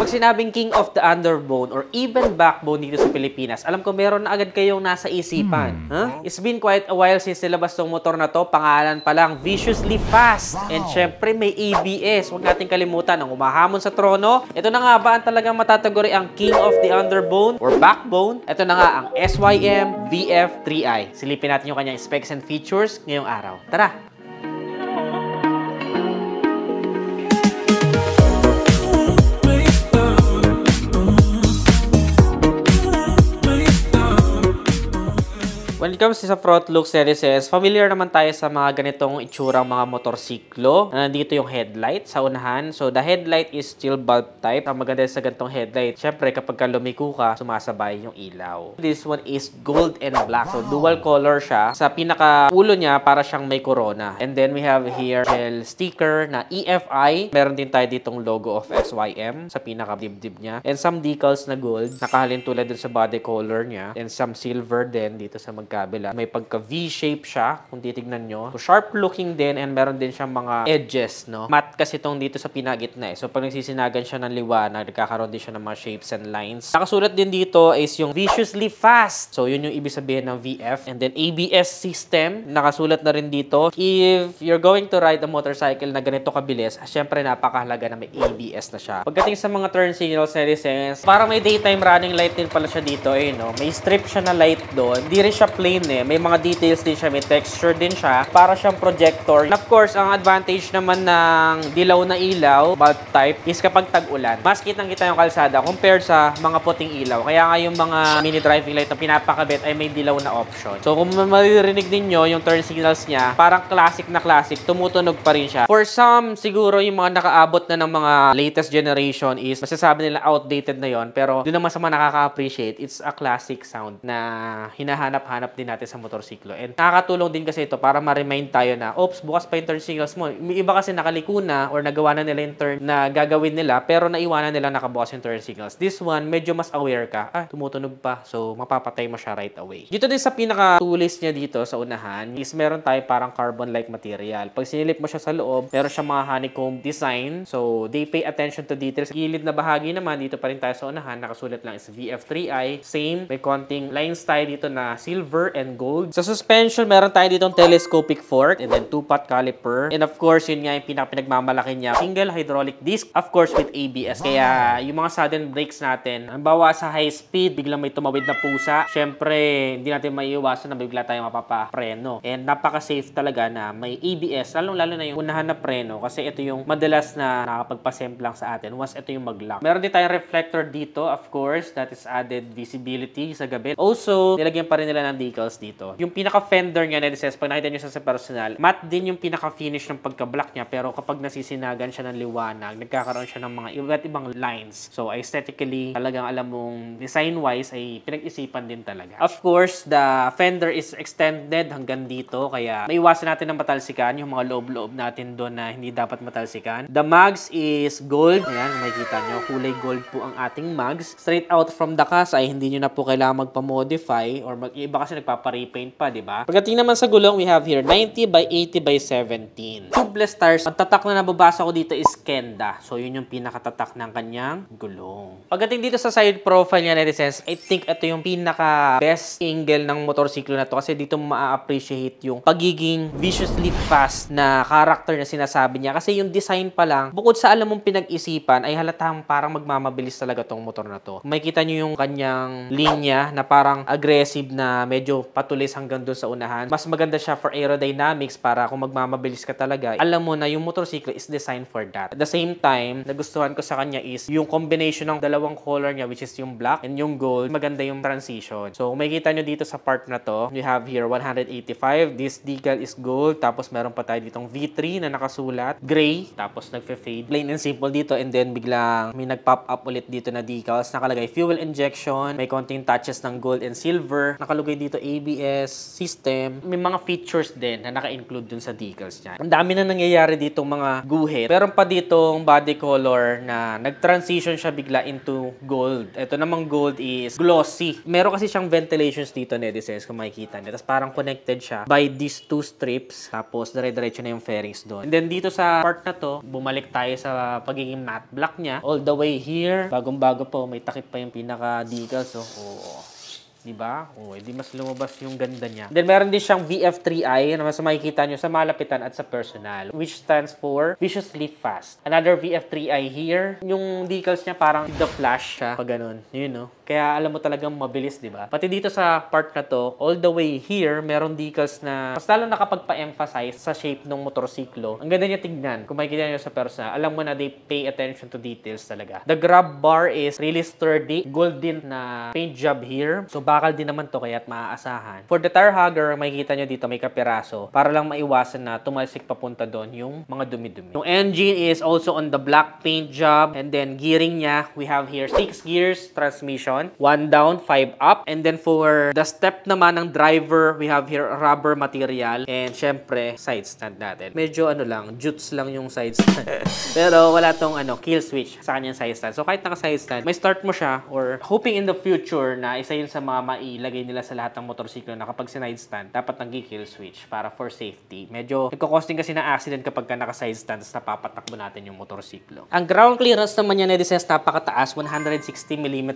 Pag sinabing king of the underbone or even backbone dito sa Pilipinas, alam ko meron na agad kayong nasa isipan. It's been quite a while since nilabas tong motor na to. Pangalan pa lang, Viciously Fast. And syempre may ABS. Huwag natin kalimutan ang umahamon sa trono. Ito na nga ba ang talagang matataguri ang king of the underbone or backbone? Ito na nga ang SYM VF3i. Silipin natin yung kanyang specs and features ngayong araw. Tara! When it comes sa front look series, familiar naman tayo sa mga ganitong itsurang mga motorsiklo. Nandito yung headlight sa unahan. So, the headlight is still bulb type. Ang maganda sa ganitong headlight, syempre kapag lumiko ka, sumasabay yung ilaw. This one is gold and black. So, dual color siya. Sa pinaka-ulo niya, para siyang may corona. And then, we have here gel sticker na EFI. Meron din tayo ditong logo of SYM sa pinaka-dibdib niya. And some decals na gold. Nakahalin tulad dun sa body color niya. And some silver din dito sa kabila. May pagka V-shape siya, kung titignan nyo. So, sharp looking din and meron din siyang mga edges, no? Matte kasi itong dito sa pinagitna eh. So, pag nagsisinagan siya ng liwanag, nagkakaroon din siya ng mga shapes and lines. Nakasulat din dito is yung Viciously Fast. So, yun yung ibig sabihin ng VF. And then, ABS system. Nakasulat na rin dito. If you're going to ride a motorcycle na ganito kabilis, syempre napakahalaga na may ABS na siya. Pagdating sa mga turn signals na license, para may daytime running light din pala siya dito eh, no? May strip siya na light doon. Di rin siya plain eh. May mga details din siya, may texture din siya. Para siyang projector. And of course, ang advantage naman ng dilaw na ilaw, bulb type, is kapag tag-ulan. Mas kitang-kita yung kalsada compared sa mga puting ilaw. Kaya nga yung mga mini driving light na pinapakabit ay may dilaw na option. So kung maririnig ninyo yung turn signals niya, parang classic na classic, tumutunog pa rin siya. For some, siguro yung mga nakaabot na ng mga latest generation is masasabi nila outdated na yon. Pero doon naman sa mga nakaka-appreciate, it's a classic sound na hinahanap-hanap din natin sa motorsiklo. And nakakatulong din kasi ito para ma-remind tayo na, oops, bukas pa yung turn signals mo. May iba kasi nakaliko na or nagawa na nila yung turn na gagawin nila pero naiwanan nila nakabukas yung turn signals. This one, medyo mas aware ka. Tumutunog pa. So, mapapatay mo siya right away. Dito din sa pinaka-tools niya dito sa unahan is meron tayo parang carbon-like material. Pag sinilip mo siya sa loob, meron siya mga honeycomb design. So, they pay attention to details. Gilid na bahagi naman, dito pa rin tayo sa unahan. Nakasulat lang is VF3i. Same. May konting lines tayo dito na silver and gold. Sa suspension, meron tayo ditong telescopic fork and then 2-pot caliper. And of course, yun nga yung pinagmamalaki niya. Single hydraulic disc, of course, with ABS. Kaya yung mga sudden brakes natin, halimbawa sa high speed, biglang may tumawid na pusa, syempre, hindi natin maiiwasan na bigla tayong mapapapreno. And napaka-safe talaga na may ABS, lalong-lalo na yung unahan na preno kasi ito yung madalas na nakapagpasemplang sa atin once ito yung mag-lock. Meron din tayong reflector dito, of course, that is added visibility sa gabi. Also, nilagyan pa rin nila ng decals dito. Yung pinaka-fender niya, Nedises, pag nakita nyo sa personal, matte din yung pinaka-finish ng pagka-black niya, pero kapag nasisinagan siya ng liwanag, nagkakaroon siya ng mga iba't ibang lines. So, aesthetically, talagang alam mong design-wise ay pinag-isipan din talaga. Of course, the fender is extended hanggang dito, kaya maiwasan natin ng matalsikan, yung mga loob-loob natin doon na hindi dapat matalsikan. The mags is gold. Ayan, makikita nyo, kulay gold po ang ating mags. Straight out from the cast ay hindi nyo na po kailangan magpa-modify or iba kasi nagpapa-repaint pa, di ba? Pagdating naman sa gulong, we have here 90 by 80 by 17. Tubeless tires. Ang tatak na nababasa ko dito is Kenda. So, yun yung pinakatatak ng kanyang gulong. Pagdating dito sa side profile niya, Nedises, I think ito yung pinaka-best angle ng motorsiklo na to kasi dito ma-appreciate yung pagiging viciously fast na character na sinasabi niya. Kasi yung design pa lang, bukod sa alam mong pinag-isipan, ay halatang parang magmamabilis talaga tong motor na to. Makikita nyo yung kanyang linya na parang aggressive na medyo patulis hanggang doon sa unahan. Mas maganda siya for aerodynamics para kung magmamabilis ka talaga, alam mo na yung motorsiklo is designed for that. At the same time, nagustuhan ko sa kanya is yung combination ng dalawang color niya, which is yung black and yung gold. Maganda yung transition. So, makikita nyo dito sa part na to, you have here 185. This decal is gold. Tapos meron pa tayo ditong V3 na nakasulat. Gray. Tapos nagfe-fade. Plain and simple dito. And then biglang may nag-pop up ulit dito na decals. Nakalagay fuel injection. May konting touches ng gold and silver. Nakalagay dito dito ABS system. May mga features din na naka-include dun sa decals niya. Ang dami na nangyayari ditong mga guhit. Meron pa ditong body color na nag-transition siya bigla into gold. Ito namang gold is glossy. Meron kasi siyang ventilations dito, netizens, kung makikita niyo. Tapos parang connected siya by these two strips. Tapos dire-diretso na yung fairings doon. And then dito sa part na to, bumalik tayo sa pagiging matte black niya. All the way here, bagong-bago po, may takip pa yung pinaka-decals. So, diba? Hindi mas lumabas yung ganda niya. Then, meron din siyang VF3i na mas makikita nyo sa malapitan at sa personal, which stands for Viciously Fast. Another VF3i here. Yung decals niya parang the flash siya. Pag ganun. Yun, no? Kaya alam mo talagang mabilis, diba? Pati dito sa part na to, all the way here, meron decals na mas lalo nakapagpa-emphasize sa shape ng motorsiklo. Ang ganda niya tignan. Kung makikita nyo sa personal, alam mo na they pay attention to details talaga. The grab bar is really sturdy. Golden na paint job here. So, bakal din naman to kaya't maaasahan. For the tire hugger, makikita nyo dito may kapiraso para lang maiwasan na tumalsik papunta doon yung mga dumi-dumi. Yung engine is also on the black paint job, and then gearing niya, we have here 6 gears transmission, 1 down, 5 up, and then for the step naman ng driver, we have here rubber material, and syempre side stand natin. Medyo ano lang, jutes lang yung side stand. Pero wala tong kill switch sa kanyang side stand. So kahit naka side stand, may start mo siya, or hoping in the future na isa yun sa mga mailagay nila sa lahat ng motorsiklo na kapag sinide stand, dapat nag-kill switch para for safety. Medyo nagkakosting kasi na accident kapag ka naka-side stand tapos napapatakbo natin yung motorsiklo. Ang ground clearance naman niya, netizens, napakataas, 160 mm,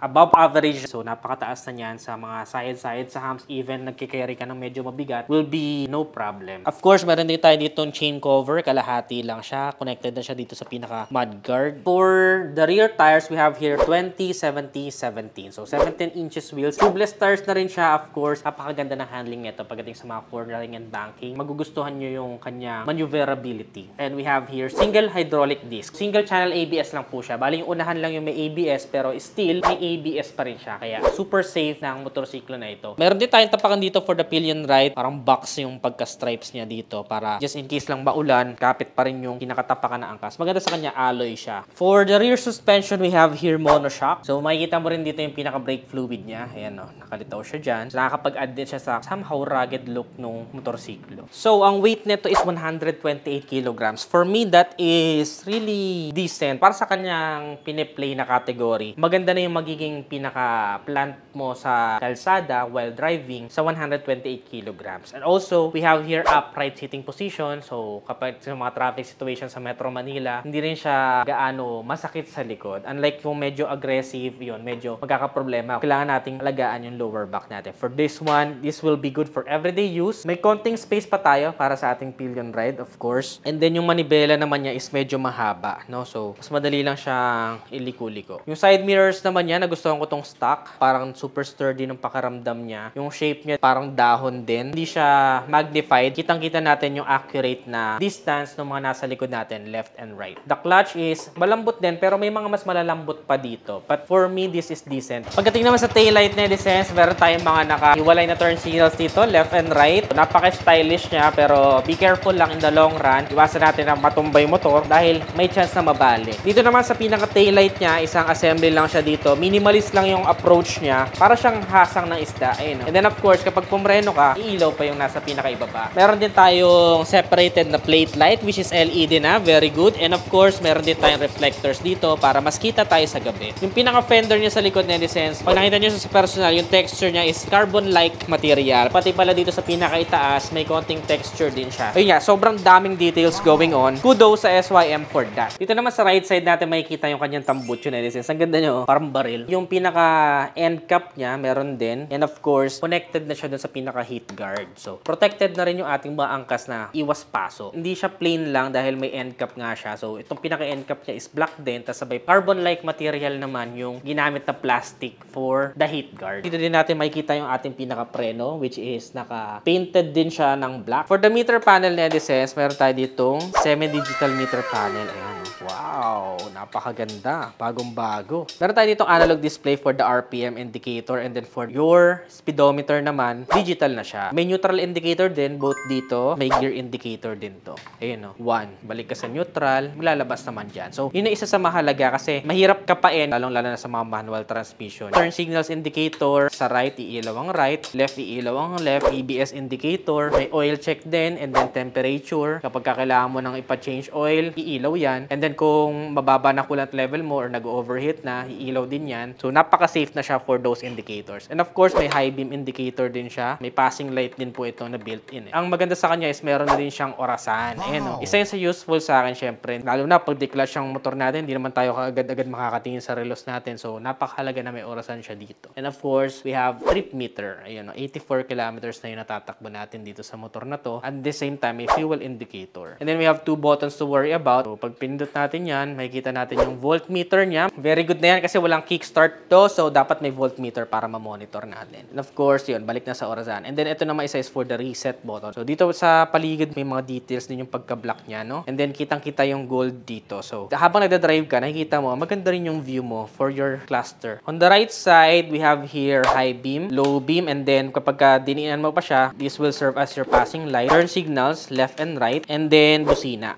above average. So napakataas na niyan sa mga side sa humps, even nagkikarry ka ng medyo mabigat, will be no problem. Of course, meron din tayo dito chain cover, kalahati lang siya. Connected na siya dito sa pinaka mudguard. For the rear tires, we have here 20, 70, 17. So 17 inches wheels. Tubeless tires na rin siya, of course. Napakaganda ng handling nito pagdating sa mga cornering and banking. Magugustuhan nyo yung kanya maneuverability. And we have here single hydraulic disc. Single channel ABS lang po siya. Bali yung unahan lang yung may ABS, pero still may ABS pa rin siya. Kaya super safe na ang motorsiklo na ito. Meron din tayong tapakan dito for the pillion right. Parang box yung pagka-stripes niya dito para just in case lang maulan, kapit pa rin yung kinakatapakan na angkas. Maganda sa kanya, alloy siya. For the rear suspension, we have here monoshock. So makikita mo rin dito yung pinaka-brake fluid niya. Ayan, nakalitaw siya dyan. So, nakakapag-add din siya sa somehow rugged look ng motorsiklo. So, ang weight nito is 128 kilograms. For me, that is really decent. Para sa kanyang piniplay na category, maganda na yung magiging pinaka-plant mo sa kalsada while driving sa 128 kilograms. And also, we have here upright sitting position. So, kapag sa mga traffic situation sa Metro Manila, hindi rin siya gaano masakit sa likod. Unlike kung medyo aggressive, yun, medyo magkakaproblema. Kailangan nating alagaan yung lower back natin. For this one, this will be good for everyday use. May konting space pa tayo para sa ating pillion ride, of course. And then yung manibela naman niya is medyo mahaba, no? So, mas madali lang siyang iliko-liko. Yung side mirrors naman niya, nagustuhan ko tong stock. Parang super sturdy ng pakaramdam niya. Yung shape niya parang dahon din. Hindi siya magnified. Kitang-kita natin yung accurate na distance ng mga nasa likod natin, left and right. The clutch is malambot din, pero may mga mas malalambot pa dito. But for me, this is decent. Pagdating naman sa taillight na license, meron tayong mga nakahiwalay na turn signals dito, left and right. Napaka-stylish niya, pero be careful lang in the long run. Iwasan natin na matumbay motor dahil may chance na mabali. Dito naman sa pinaka-taillight niya, isang assembly lang siya dito. Minimalist lang yung approach niya. Para siyang hasang ng isda. Ayun. And then of course, kapag pumreno ka, iilaw pa yung nasa pinaka-ibaba. Meron din tayong separated na plate light, which is LED na. Very good. And of course, meron din tayong reflectors dito para mas kita tayo sa gabi. Yung pinaka-fender niya sa likod na license, pag nakita niyo sa personal, yung texture niya is carbon-like material. Pati pala dito sa pinaka-itaas, may konting texture din siya. Ayun nga, sobrang daming details going on. Kudos sa SYM for that. Dito naman sa right side natin, makikita yung kanyang tambutso na license. Ang ganda niyo, parang baril. Yung pinaka-end cap niya, meron din. And of course, connected na siya dun sa pinaka-heat guard. So, protected na rin yung ating mga angkas na iwas paso. Hindi siya plain lang dahil may end cap nga siya. So, itong pinaka-end cap niya is black din. Tapos sabay, carbon-like material naman yung ginamit na plastic for the heat guard. Dito din natin makikita yung ating pinaka-preno, which is naka-painted din siya ng black. For the meter panel na license, meron tayo ditong semi-digital meter panel. Ayan. Wow! Napakaganda. Bagong-bago. Meron tayo ditong analog display for the RPM indicator, and then for your speedometer naman, digital na siya. May neutral indicator din, both dito. May gear indicator din to. Ayun, no? 1. Balik ka sa neutral, maglalabas naman dyan. So, yun ang isa sa mahalaga kasi mahirap kapain, lalong-lalo na sa mga manual transmission. Turn signals in indicator. Sa right, iilaw ang right. Left, iilaw ang left. ABS indicator. May oil check din. And then temperature. Kapag kailangan mo nang ipa-change oil, iilaw yan. And then kung mababa na coolant level mo or nag-overheat na, iilaw din yan. So napaka-safe na siya for those indicators. And of course, may high beam indicator din siya. May passing light din po ito na built-in. Ang maganda sa kanya is meron na din siyang orasan. Ayan, isa yun sa useful sa akin syempre. Lalo na pag declash ang motor natin, hindi naman tayo agad-agad makakatingin sa relos natin. So napakahalaga na may orasan siya dito. And of course, we have trip meter. Ayun, 84 kilometers na yung natatakbo natin dito sa motor na to. At the same time, may fuel indicator. And then we have two buttons to worry about. So pag pinindot natin yan, makikita natin yung voltmeter niya. Very good na yan kasi walang kickstart to. So dapat may voltmeter para ma-monitor natin. And of course, yun, balik na sa orasan. And then ito naman isa is for the reset button. So dito sa paligid may mga details din yung pagka-block niya, no? And then kitang-kita yung gold dito. So habang nagda-drive ka, nakikita mo, maganda rin yung view mo for your cluster. On the right side, we have here high beam, low beam, and then kapag diniinan mo pa siya, this will serve as your passing light, turn signals, left and right, and then busina.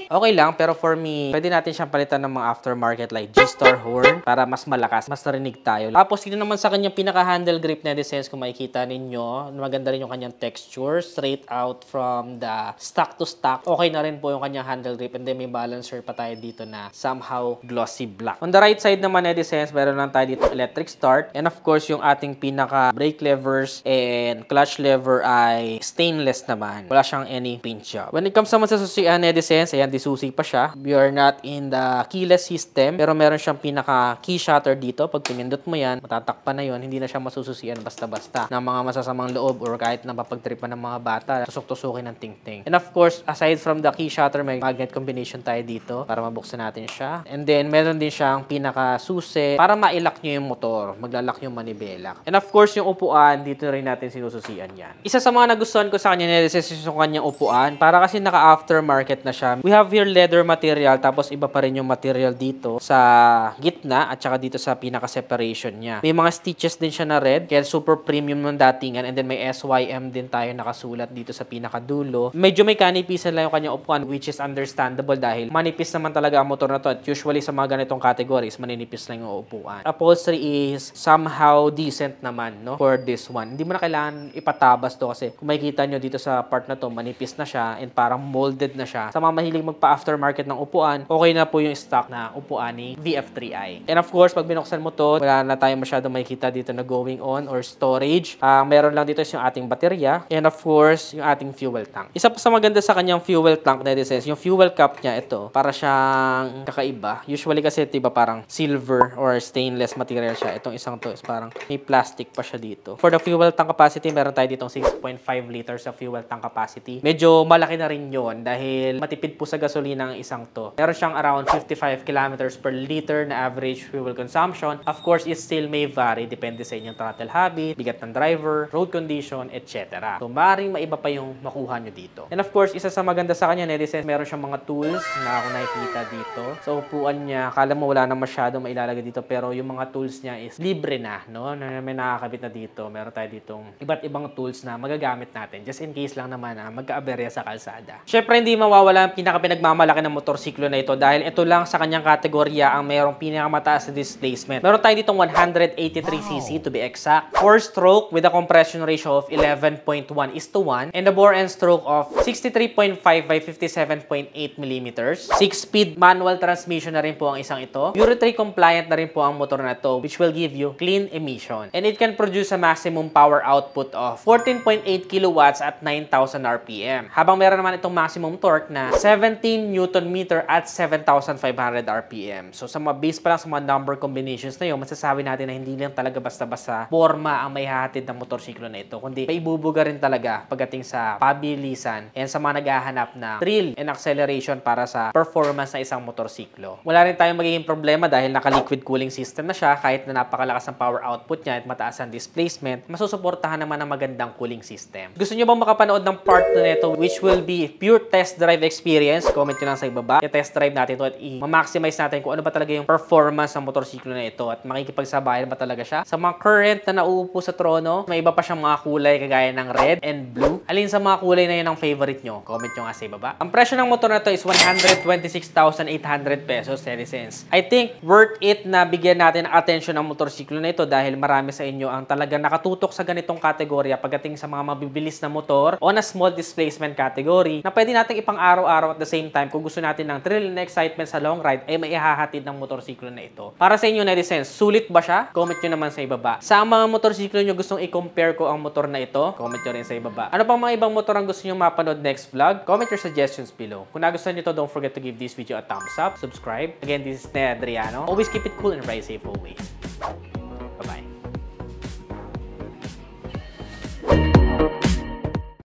Okay lang, pero for me, pwede natin siyang palitan ng mga aftermarket like G-Star horn para mas malakas, mas narinig tayo. Tapos, yun naman sa kanyang pinaka-handle grip na designs, kung makikita ninyo, maganda rin yung kanyang texture, straight out from the stock to stock. Okay na rin po yung kanyang handle grip, and then may balancer pa tayo dito na somehow glossy black. On the right side naman na designs, meron lang tayo dito electric start, and of course, yung ating pinaka-brake levers and clutch lever ay stainless naman. Wala siyang any pinch job. When it comes naman sa susian na designs, ayan, susi pa siya. We are not in the keyless system, pero meron siyang pinaka key shutter dito. Pag pinindot mo yan, matatakpan na yon. Hindi na siya masususian basta-basta ng mga masasamang loob or kahit napapagtripan ng mga bata, tusok-tusukin ng ting-ting. And of course, aside from the key shutter, may magnet combination tayo dito para mabuksan natin siya. And then, meron din siyang pinaka susi para mailak nyo yung motor. Maglalak yung manibela. And of course, yung upuan, dito rin natin sinususian yan. Isa sa mga nagustuhan ko sa kanya is yung kanyang upuan. Para kasi naka-aftermarket na siya. We have here leather material, tapos iba pa rin yung material dito sa gitna at saka dito sa pinaka-separation niya. May mga stitches din siya na red, kaya super premium ng datingan, and then may SYM din tayo nakasulat dito sa pinakadulo. Medyo may kanipisan lang yung kanyang upuan, which is understandable dahil manipis naman talaga ang motor na to, at usually sa mga ganitong categories, maninipis lang yung upuan. Upholstery is somehow decent naman, no, for this one. Hindi mo na kailangan ipatabas to kasi kung makikita nyo dito sa part na to, manipis na siya and parang molded na siya. Sa mga mahilig magpa-aftermarket ng upuan, okay na po yung stock na upuan ni VF3i. And of course, pag binuksan mo to, wala na tayo masyadong makikita dito na going on or storage. Meron lang dito is yung ating baterya and of course, yung ating fuel tank. Isa pa sa maganda sa kanyang fuel tank na design, yung fuel cap niya ito, para siyang kakaiba. Usually kasi diba parang silver or stainless material siya. Itong isang to is parang may plastic pa siya dito. For the fuel tank capacity, meron tayo ditong 6.5 liters of fuel tank capacity. Medyo malaki na rin yon dahil matipid po sa gasolina ang isang to. Meron siyang around 55 kilometers per liter na average fuel consumption. Of course, it still may vary. Depende sa inyong throttle habit, bigat ng driver, road condition, etc. So, maaaring maiba pa yung makuha nyo dito. And of course, isa sa maganda sa kanya, meron siyang mga tools na ako nakikita dito. So, upuan niya, akala mo wala na masyado mailalagay dito, pero yung mga tools niya is libre na, no? Na may nakakabit na dito. Meron tayo ditong iba't ibang tools na magagamit natin. Just in case lang naman na magka-aberya sa kalsada. Syempre, hindi mawawala ang pinaka-pinagmamalaki ng motorsiklo na ito dahil ito lang sa kanyang kategorya ang mayroong pinakamataas na displacement. Meron tayo ditong 183cc to be exact. 4-stroke with a compression ratio of 11.1:1 and a bore and stroke of 63.5 by 57.8 mm. 6-speed manual transmission na rin po ang isang ito. Euro 3 compliant na rin po ang motor na to, which will give you clean emission. And it can produce a maximum power output of 14.8 kilowatts at 9,000 RPM. Habang meron naman itong maximum torque na 17 Newton meter at 7,500 RPM. So sa mga base pa lang sa mga number combinations na yun, masasabi natin na hindi lang talaga basta-basta forma ang may hatid ng motorsiklo na ito, kundi may ibubuga rin talaga pagdating sa pabilisan and sa mga naghahanap na thrill and acceleration para sa performance na isang motorsiklo. Wala rin tayong magiging problema dahil naka-liquid cooling system na siya, kahit na napakalakas ng power output niya at mataas ang displacement, masusuportahan naman ng magandang cooling system. Gusto niyo bang makapanood ng part na nito which will be pure test drive experience comment nyo lang sa ibaba. I-test drive natin ito at i-maximize natin kung ano ba talaga yung performance ng motorsiklo na ito at makikipagsabayan ba talaga siya sa mga current na nauupo sa trono. May iba pa siyang mga kulay kagaya ng red and blue. Alin sa mga kulay na yun ang favorite nyo? Comment nyo nga sa ibaba. Ang presyo ng motor na to is 126,800 pesos, cents. I think worth it na bigyan natin ng attention ang motorsiklo na ito dahil marami sa inyo ang talagang nakatutok sa ganitong kategorya pagdating sa mga mabibilis na motor o na small displacement category na pwede natin ipang araw-araw at the same time kung gusto natin ng thrill and excitement sa long ride ay may ihahatid ng motorsiklo na ito. Para sa inyo netizens, sulit ba siya? Comment nyo naman sa ibaba. Sa mga motorsiklo nyo gustong i-compare ko ang motor na ito, comment nyo rin sa ibaba. Ano pang mga ibang motor ang gusto nyo mapanood next vlog? Comment your suggestions below. Kung nagustuhan nyo to, don't forget to give this video a thumbs up, subscribe. Again, this is Ned Adriano. Always keep it cool and ride safe always.